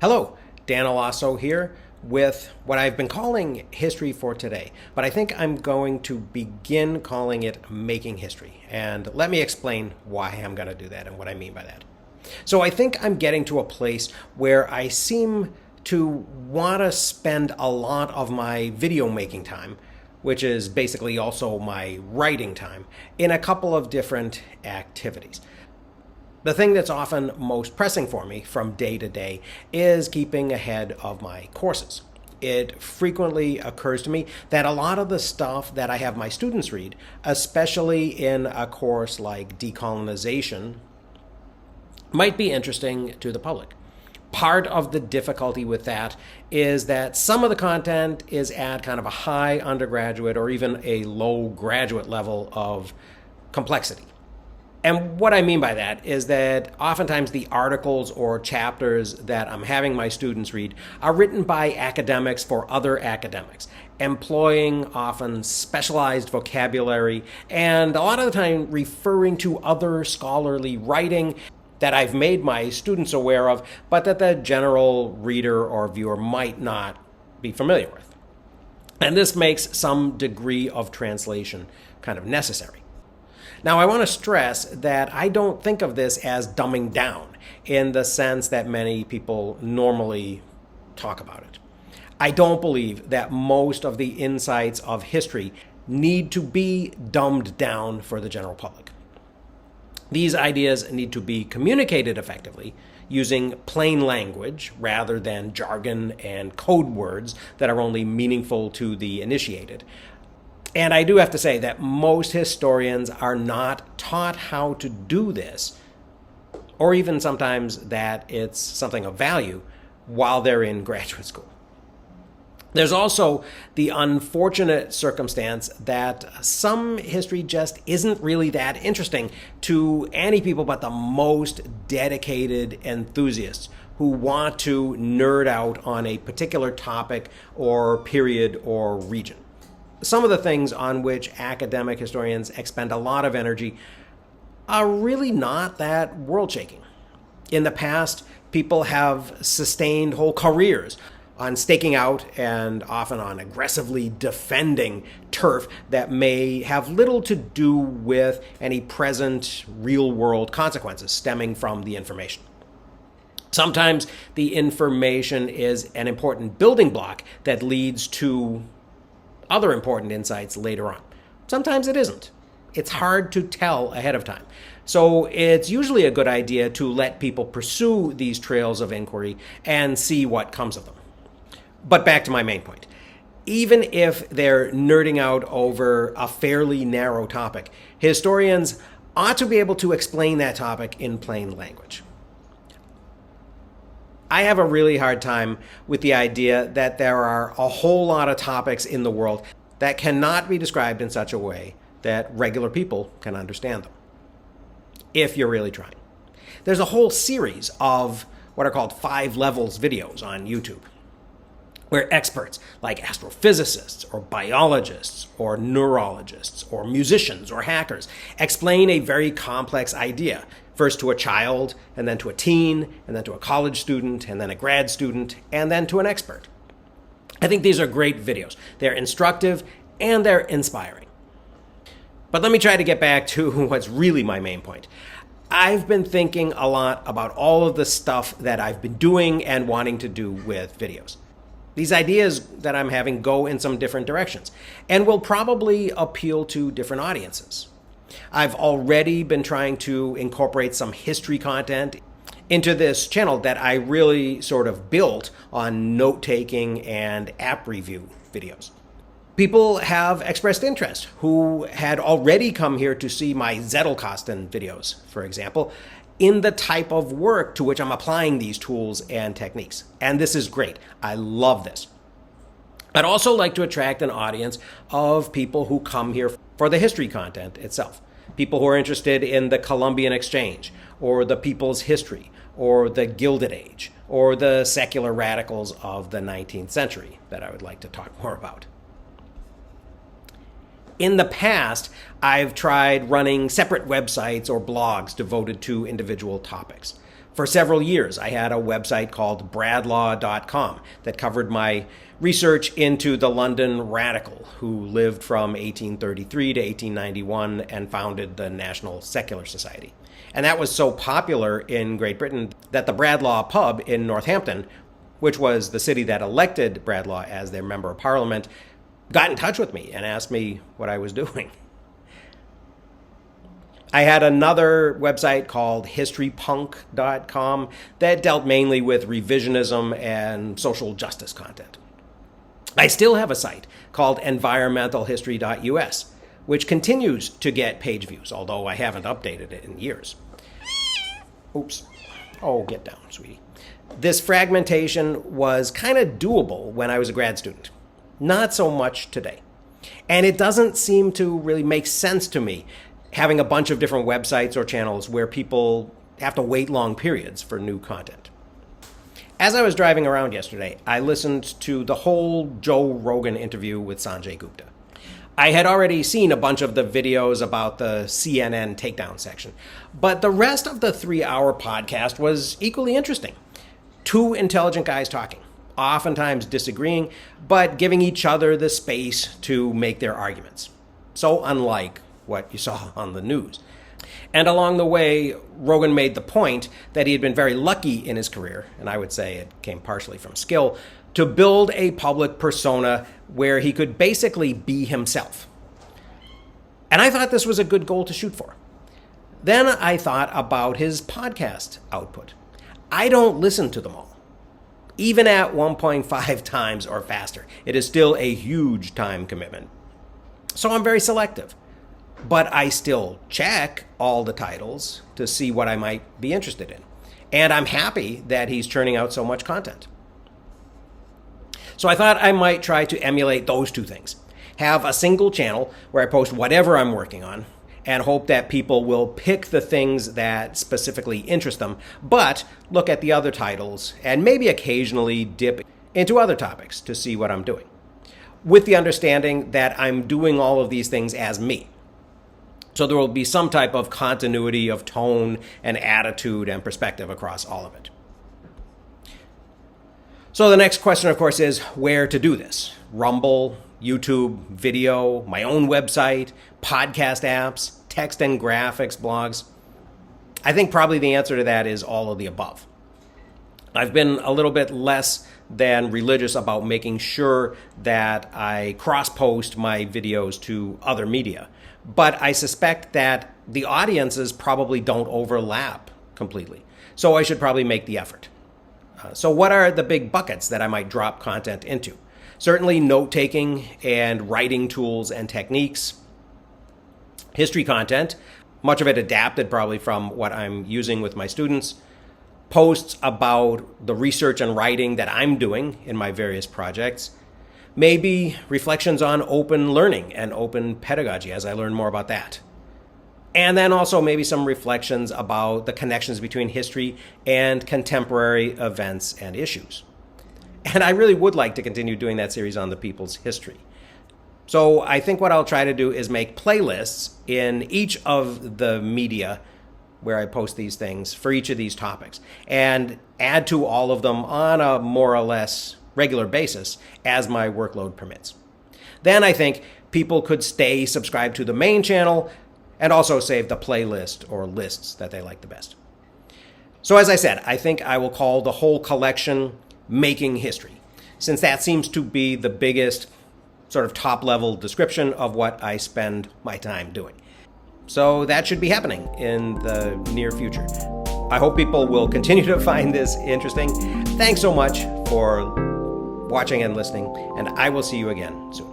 Hello, Dan Alasso here with what I've been calling History for Today, but I think I'm going to begin calling it Making History. And let me explain why I'm going to do that and what I mean by that. So I think I'm getting to a place where I seem to want to spend a lot of my video making time, which is basically also my writing time, in a couple of different activities. The thing that's often most pressing for me from day to day is keeping ahead of my courses. It frequently occurs to me that a lot of the stuff that I have my students read, especially in a course like decolonization, might be interesting to the public. Part of the difficulty with that is that some of the content is at kind of a high undergraduate or even a low graduate level of complexity. And what I mean by that is that oftentimes the articles or chapters that I'm having my students read are written by academics for other academics, employing often specialized vocabulary and a lot of the time referring to other scholarly writing that I've made my students aware of, but that the general reader or viewer might not be familiar with. And this makes some degree of translation kind of necessary. Now, I want to stress that I don't think of this as dumbing down in the sense that many people normally talk about it. I don't believe that most of the insights of history need to be dumbed down for the general public. These ideas need to be communicated effectively using plain language rather than jargon and code words that are only meaningful to the initiated. And I do have to say that most historians are not taught how to do this, or even sometimes that it's something of value while they're in graduate school. There's also the unfortunate circumstance that some history just isn't really that interesting to any people but the most dedicated enthusiasts who want to nerd out on a particular topic or period or region. Some of the things on which academic historians expend a lot of energy are really not that world-shaking. In the past, people have sustained whole careers on staking out and often on aggressively defending turf that may have little to do with any present real-world consequences stemming from the information. Sometimes the information is an important building block that leads to other important insights later on. Sometimes it isn't. It's hard to tell ahead of time. So it's usually a good idea to let people pursue these trails of inquiry and see what comes of them. But back to my main point. Even if they're nerding out over a fairly narrow topic, historians ought to be able to explain that topic in plain language. I have a really hard time with the idea that there are a whole lot of topics in the world that cannot be described in such a way that regular people can understand them, if you're really trying. There's a whole series of what are called 5 levels videos on YouTube, where experts like astrophysicists or biologists or neurologists or musicians or hackers explain a very complex idea, first to a child, and then to a teen, and then to a college student, and then a grad student, and then to an expert. I think these are great videos. They're instructive and they're inspiring. But let me try to get back to what's really my main point. I've been thinking a lot about all of the stuff that I've been doing and wanting to do with videos. These ideas that I'm having go in some different directions and will probably appeal to different audiences. I've already been trying to incorporate some history content into this channel that I really sort of built on note-taking and app review videos. People have expressed interest who had already come here to see my Zettelkasten videos, for example, in the type of work to which I'm applying these tools and techniques. And this is great. I love this. I'd also like to attract an audience of people who come here for the history content itself. People who are interested in the Columbian Exchange, or the People's History, or the Gilded Age, or the secular radicals of the 19th century that I would like to talk more about. In the past, I've tried running separate websites or blogs devoted to individual topics. For several years, I had a website called bradlaw.com that covered my research into the London radical who lived from 1833 to 1891 and founded the National Secular Society. And that was so popular in Great Britain that the Bradlaugh pub in Northampton, which was the city that elected Bradlaugh as their member of parliament, got in touch with me and asked me what I was doing. I had another website called historypunk.com that dealt mainly with revisionism and social justice content. I still have a site called environmentalhistory.us, which continues to get page views, although I haven't updated it in years. Oops. Oh, get down, sweetie. This fragmentation was kind of doable when I was a grad student. Not so much today. And it doesn't seem to really make sense to me having a bunch of different websites or channels where people have to wait long periods for new content. As I was driving around yesterday, I listened to the whole Joe Rogan interview with Sanjay Gupta. I had already seen a bunch of the videos about the CNN takedown section, but the rest of the 3-hour podcast was equally interesting. Two intelligent guys talking, oftentimes disagreeing, but giving each other the space to make their arguments. So unlike what you saw on the news. And along the way, Rogan made the point that he had been very lucky in his career, and I would say it came partially from skill, to build a public persona where he could basically be himself. And I thought this was a good goal to shoot for. Then I thought about his podcast output. I don't listen to them all. Even at 1.5 times or faster, it is still a huge time commitment. So I'm very selective. But I still check all the titles to see what I might be interested in. And I'm happy that he's churning out so much content. So I thought I might try to emulate those two things. Have a single channel where I post whatever I'm working on and hope that people will pick the things that specifically interest them, but look at the other titles and maybe occasionally dip into other topics to see what I'm doing. With the understanding that I'm doing all of these things as me. So there will be some type of continuity of tone and attitude and perspective across all of it. So the next question, of course, is where to do this? Rumble, YouTube, video, my own website, podcast apps, text and graphics, blogs. I think probably the answer to that is all of the above. I've been a little bit less than religious about making sure that I cross-post my videos to other media. But I suspect that the audiences probably don't overlap completely. So I should probably make the effort. So what are the big buckets that I might drop content into? Certainly note-taking and writing tools and techniques. History content, much of it adapted probably from what I'm using with my students. Posts about the research and writing that I'm doing in my various projects. Maybe reflections on open learning and open pedagogy as I learn more about that. And then also maybe some reflections about the connections between history and contemporary events and issues. And I really would like to continue doing that series on the people's history. So I think what I'll try to do is make playlists in each of the media where I post these things for each of these topics and add to all of them on a more or less regular basis as my workload permits. Then I think people could stay subscribed to the main channel and also save the playlist or lists that they like the best. So as I said, I think I will call the whole collection Making History, since that seems to be the biggest sort of top-level description of what I spend my time doing. So that should be happening in the near future. I hope people will continue to find this interesting. Thanks so much for watching and listening, and I will see you again soon.